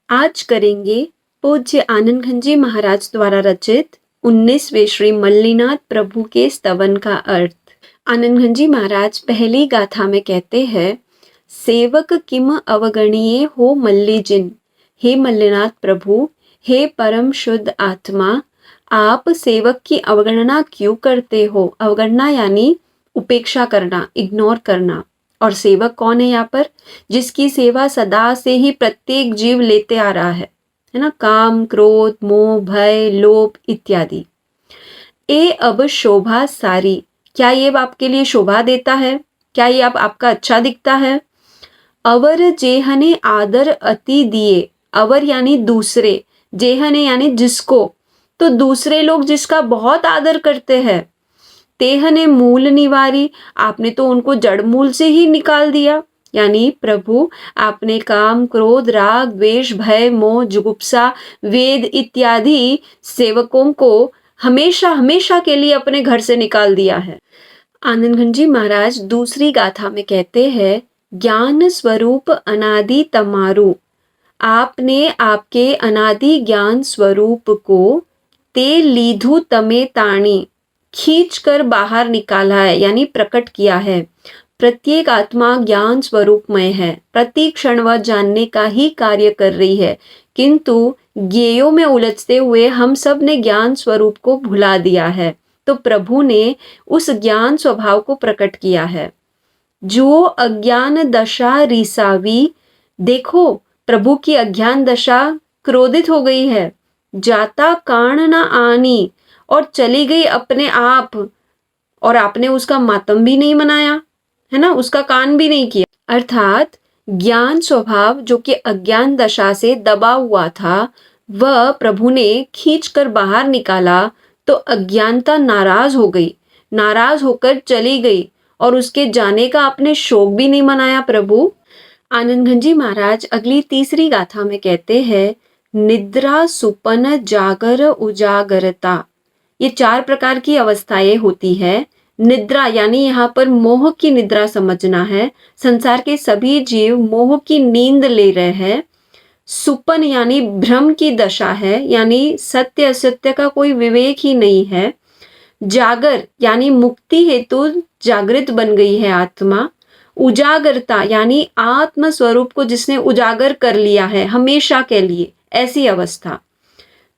आज करेंगे पूज्य आनंद खंजी महाराज द्वारा रचित 19वें श्री मल्लीनाथ प्रभु के स्तवन का अर्थ। आनंद खंजी महाराज पहली गाथा में कहते हैं, सेवक किम अवगणीय हो मल्ली जिन। हे मल्लीनाथ प्रभु, हे परम शुद्ध आत्मा, आप सेवक की अवगणना क्यों करते हो? अवगणना यानी उपेक्षा करना, इग्नोर करना। और सेवक कौन है यहाँ पर? जिसकी सेवा सदा से ही प्रत्येक जीव लेते आ रहा है ना? काम, क्रोध, मोह, भय, लोभ इत्यादि। ए अब शोभा सारी, क्या ये आपके लिए शोभा देता है? क्या ये आपका अच्छा दिखता है? अवर जेहने आदर अति दिए, अवर यानी दूसरे, जेहने यानी जिसको, तो दूसरे लोग जिसका बहुत आदर करते हैं। तेहने मूल निवारी, आपने तो उनको जड़ मूल से ही निकाल दिया। यानी प्रभु, आपने काम, क्रोध, राग, द्वेष, भय, मोह, जुगुप्सा, वेद इत्यादि सेवकों को हमेशा हमेशा के लिए अपने घर से निकाल दिया है। आनंद खंजी महाराज दूसरी गाथा में कहते हैं, ज्ञान स्वरूप अनादि तमारू, आपने आपके अनादि ज्ञान स्वरूप को ते लीधु तमे ताणी, खींच कर बाहर निकाला है, यानी प्रकट किया है। प्रत्येक आत्मा ज्ञान स्वरूपमय है, प्रति क्षण वह जानने का ही कार्य कर रही है, किंतु ज्ञेयों में उलझते हुए हम सब ने ज्ञान स्वरूप को भुला दिया है। तो प्रभु ने उस ज्ञान स्वभाव को प्रकट किया है। जो अज्ञान दशा रिसावी, देखो प्रभु की अज्ञान दशा क्रोधित हो गई है। जाता कान न आनी, और चली गई अपने आप, और आपने उसका मातम भी नहीं मनाया है ना, उसका कान भी नहीं किया। अर्थात ज्ञान स्वभाव जो कि अज्ञान दशा से दबा हुआ था, वह प्रभु ने खींच कर बाहर निकाला, तो अज्ञानता नाराज हो गई, नाराज होकर चली गई, और उसके जाने का आपने शोक भी नहीं मनाया प्रभु। आनंद खंजी महाराज अगली तीसरी गाथा में कहते हैं, निद्रा सुपन जागर उजागरता, ये 4 प्रकार की अवस्थाएं होती है। निद्रा यानी यहाँ पर मोह की निद्रा समझना है, संसार के सभी जीव मोह की नींद ले रहे हैं। सुपन यानी भ्रम की दशा है, यानी सत्य असत्य का कोई विवेक ही नहीं है। जागर यानी मुक्ति हेतु जागृत बन गई है आत्मा। उजागरता यानी आत्म स्वरूप को जिसने उजागर कर लिया है हमेशा के लिए, ऐसी अवस्था।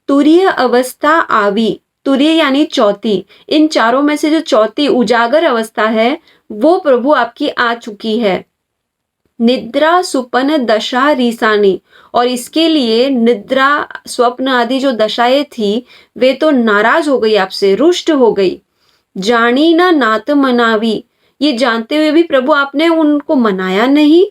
तुरीय अवस्था आवी, तुरीय यानी चौथी, इन चारों में से जो चौथी उजागर अवस्था है वो प्रभु आपकी आ चुकी है। निद्रा सुपन दशा रीसानी, और इसके लिए निद्रा स्वप्न आदि जो दशाएं थी वे तो नाराज हो गई आपसे, रुष्ट हो गई। जानी ना नात मनावी, ये जानते हुए भी प्रभु आपने उनको मनाया नहीं।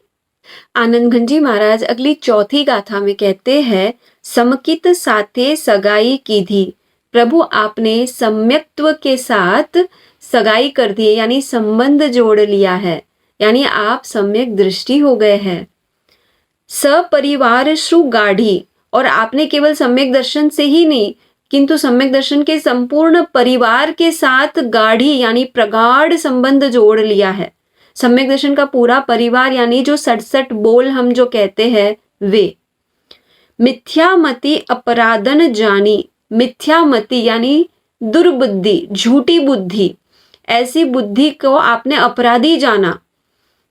आनंद खंजी महाराज अगली चौथी गाथा में कहते हैं, समकित साथे सगाई कीधी, प्रभु आपने सम्यक्त्व के साथ सगाई कर दी है, यानी संबंध जोड़ लिया है, यानी आप सम्यक दृष्टि हो गए हैं। सपरिवार श्रु गाढ़ी, और आपने केवल सम्यक दर्शन से ही नहीं किंतु सम्यक दर्शन के संपूर्ण परिवार के साथ गाढ़ी यानी प्रगाढ़ संबंध जोड़ लिया है। सम्यक दर्शन का पूरा परिवार यानी जो 67 बोल हम जो कहते हैं वे। मिथ्यामति अपराधन जानी, मिथ्यामति यानी दुर्बुद्धि, झूठी बुद्धि, ऐसी बुद्धि को आपने अपराधी जाना।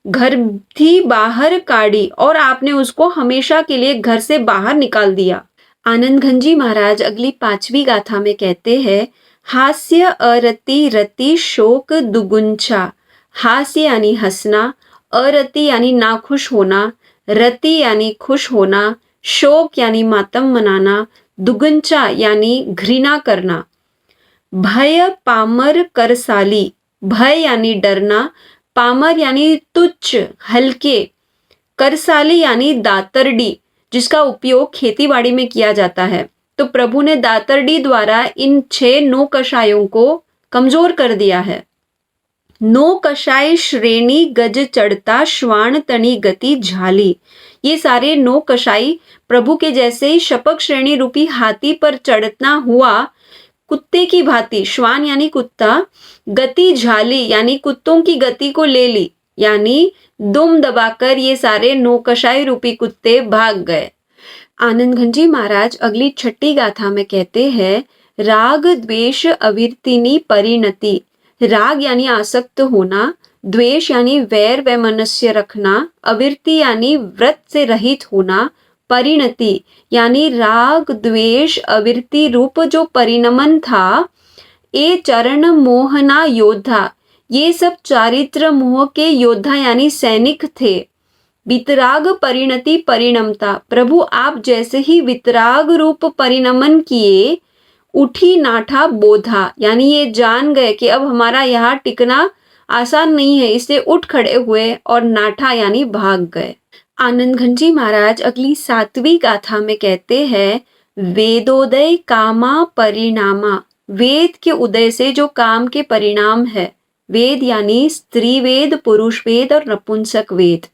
घर थी बाहर काढ़ी, और आपने उसको हमेशा के लिए घर से बाहर निकाल दिया। आनंद खंजी महाराज अगली 5वीं गाथा में कहते हैं, हास्य अरति रति शोक दुगुंचा, हास्य यानी हंसना, अरति यानी नाखुश होना, रति यानी खुश होना, शोक यानी मातम मनाना, दुगुंचा यानी घृणा करना। भय पामर करसाली, भय यानी डरना, पामर यानी तुच्छ हल्के, करसाली यानी दातरडी जिसका उपयोग खेतीबाड़ी में किया जाता है। तो प्रभु ने दातरडी द्वारा इन 6 नो कषायों को कमजोर कर दिया है। नो कषाय श्रेणी गज चढ़ता श्वान तनी गति झाली, ये सारे नो कषाई प्रभु के जैसे ही शपक श्रेणी रूपी हाथी पर चढ़ना हुआ, कुत्ते की भांति, श्वान यानी कुत्ता, गति झाली यानी कुत्तों की गति को ले ली, यानी दुम दबाकर ये सारे नौकशाई रूपी कुत्ते भाग गए। आनंद घनजी महाराज अगली छठी गाथा में कहते हैं, राग द्वेष अविरतिनी परिणति। राग यानी आसक्त होना, द्वेष यानी वैर वैमनस्य रखना, अविरति यानी व्रत से रहित होना, परिणति यानी राग द्वेष अविरति रूप जो परिणमन था, ये चरण मोहना योद्धा, ये सब चारित्र मोह के योद्धा यानी सैनिक थे। वितराग परिणति परिणमता, प्रभु आप जैसे ही वितराग रूप परिणमन किए, उठी नाठा बोधा यानी ये जान गए कि अब हमारा यहाँ टिकना आसान नहीं है, इससे उठ खड़े हुए और नाठा यानी भाग गए। आनंद घनजी महाराज अगली 7वीं गाथा में कहते हैं, वेदोदय कामा परिणामा, वेद के उदय से जो काम के परिणाम है, वेद यानी स्त्री वेद, पुरुष वेद और नपुंसक वेद,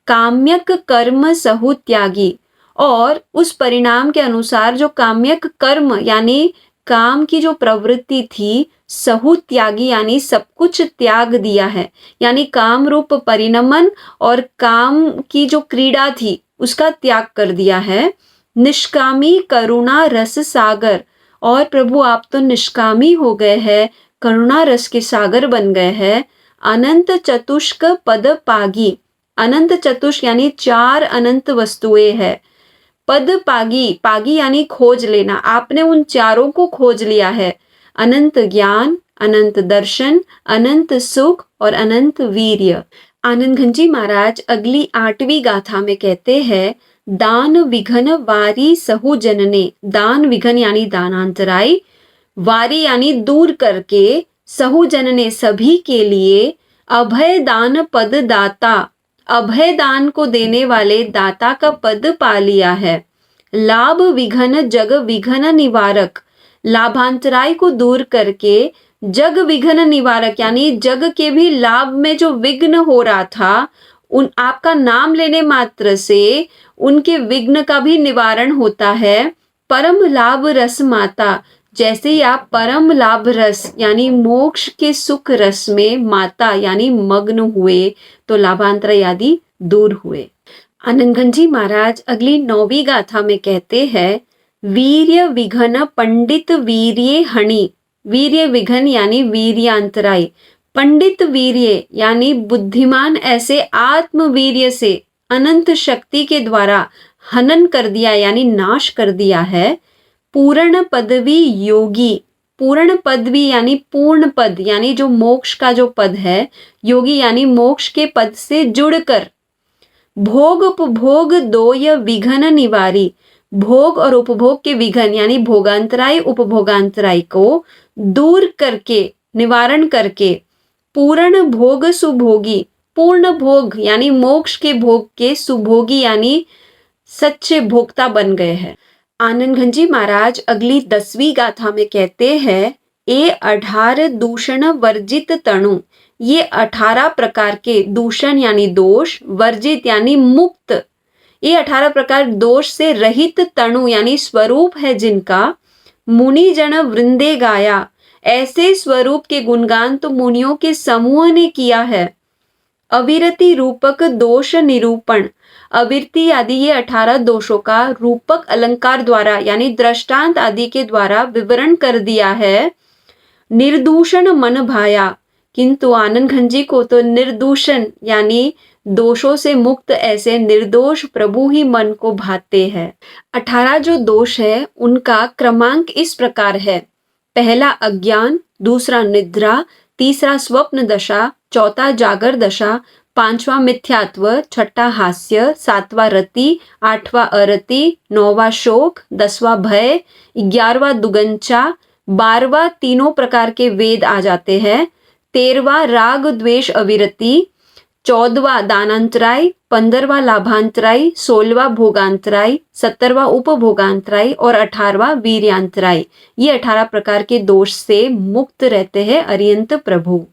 काम्यक कर्म सहु त्यागी, और उस परिणाम के अनुसार जो काम्यक कर्म यानी काम की जो प्रवृत्ति थी, सहु त्यागी यानी सब कुछ त्याग दिया है, यानी काम रूप परिणमन और काम की जो क्रीड़ा थी उसका त्याग कर दिया है। निष्कामी करुणा रस सागर, और प्रभु आप तो निष्कामी हो गए हैं, करुणा रस के सागर बन गए हैं। अनंत चतुष्क पद पागी, अनंत चतुष्क यानी 4 अनंत वस्तुएं है। पद पागी, पागी यानी खोज लेना, आपने उन चारों को खोज लिया है। अनंत ज्ञान, अनंत दर्शन, अनंत सुख और अनंत वीर्य। आनंद घनजी महाराज अगली 8वीं गाथा में कहते हैं, दान विघन वारी सहु जनने, दान विघन यानी दानांतराय, वारी यानी दूर करके, सहु जनने सभी के लिए, अभय दान पद दाता, अभय दान को देने वाले दाता का पद पा लिया है। लाभ विघन जग विघन निवारक, लाभांतराय को दूर करके जग विघन निवारक यानी जग के भी लाभ में जो विघ्न हो रहा था, उन आपका नाम लेने मात्र से उनके विघ्न का भी निवारण होता है। परम लाभ रस माता, जैसे ही आप परम लाभ रस यानी मोक्ष के सुख रस में माता यानी मग्न हुए, तो लाभांतर आदि दूर हुए। आनंद घनजी महाराज अगली 9वीं गाथा में कहते हैं, वीर्य विघन पंडित वीर्ये हणि, वीर्य विघन यानी वीर्यांतराय, पंडित वीर्य यानी बुद्धिमान ऐसे आत्मवीर्य से अनंत शक्ति के द्वारा हनन कर दिया यानी नाश कर दिया है। पूर्ण पदवी योगी, पूर्ण पदवी यानी पूर्ण पद यानी जो मोक्ष का जो पद है, योगी यानी मोक्ष के पद से जुड़कर। भोग उपभोग दोय विघन निवारी, भोग और उपभोग के विघन यानी भोगांतराय उपभोगांतराय को दूर करके निवारण करके, पूर्ण भोग सुभोगी, पूर्ण भोग यानी मोक्ष के भोग के सुभोगी यानी सच्चे भोक्ता बन गए हैं। आनंद घनजी महाराज अगली 10वीं गाथा में कहते हैं, ए 18 दूषण वर्जित तणु, ये 18 प्रकार के दूषण यानी दोष, वर्जित यानी मुक्त, ये 18 प्रकार दोष से रहित तणु यानी स्वरूप है जिनका, मुनि जन वृंदे गाया, ऐसे स्वरूप के गुणगान तो मुनियों के समूह ने किया है। अविरति रूपक दोष निरूपण, अविरति आदि ये 18 दोषों का रूपक अलंकार द्वारा यानी दृष्टांत आदि के द्वारा विवरण कर दिया है। निर्दूषण मन भाया, किंतु आनंद घनजी को तो निर्दूषण यानी दोषों से मुक्त ऐसे निर्दोष प्रभु ही मन को भाते हैं। 18 जो दोष है उनका क्रमांक इस प्रकार है, पहला अज्ञान, दूसरा निद्रा, तीसरा स्वप्न दशा, चौथा जागर दशा, 5वां मिथ्यात्व, 6वां हास्य, 7वां रति, 8वां अरति, 9वां शोक, 10वां भय, 11वां दुगंचा, 12वां तीनों प्रकार के वेद आ जाते हैं, 13वां राग द्वेष अविरति, 14वां दानांतराय, 15वां लाभांतराय, 16वां भोगांतराय, 17वां उपभोगांतराय और 18वां वीर्यांतराय। ये 18 प्रकार के दोष से मुक्त रहते हैं अरियंत प्रभु।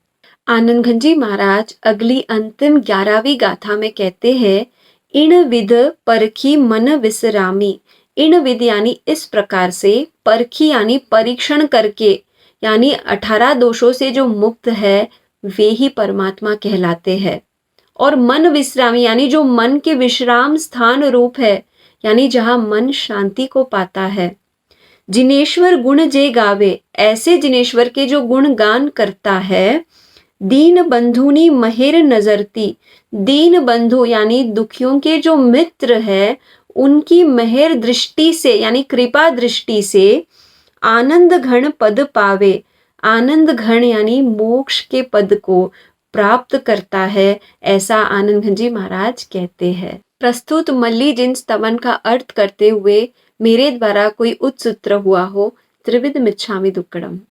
आनंद घनजी महाराज अगली अंतिम 11वीं गाथा में कहते हैं, इन विध परखी मन विसरामी, इन विध यानी इस प्रकार से, परखी यानी परीक्षण करके, यानी 18 दोषों से जो मुक्त है वे ही परमात्मा कहलाते हैं। और मन विश्रामी यानी जो मन के विश्राम स्थान रूप है, यानी जहाँ मन शांति को पाता है। जिनेश्वर गुण जे गावे, ऐसे जिनेश्वर के जो गुण गान करता है। दीन बंधुनी महेर नजरती, दीन बंधु यानी दुखियों के जो मित्र है उनकी महेर दृष्टि से यानी कृपा दृष्टि से आनंद घन पद पावे, आनंद घन यानी मोक्ष के पद को प्राप्त करता है, ऐसा आनंद घन जी महाराज कहते हैं। प्रस्तुत मल्ली जिन स्तवन का अर्थ करते हुए मेरे द्वारा कोई उत्सूत्र हुआ हो, त्रिविध मिच्छामि दुक्कडम।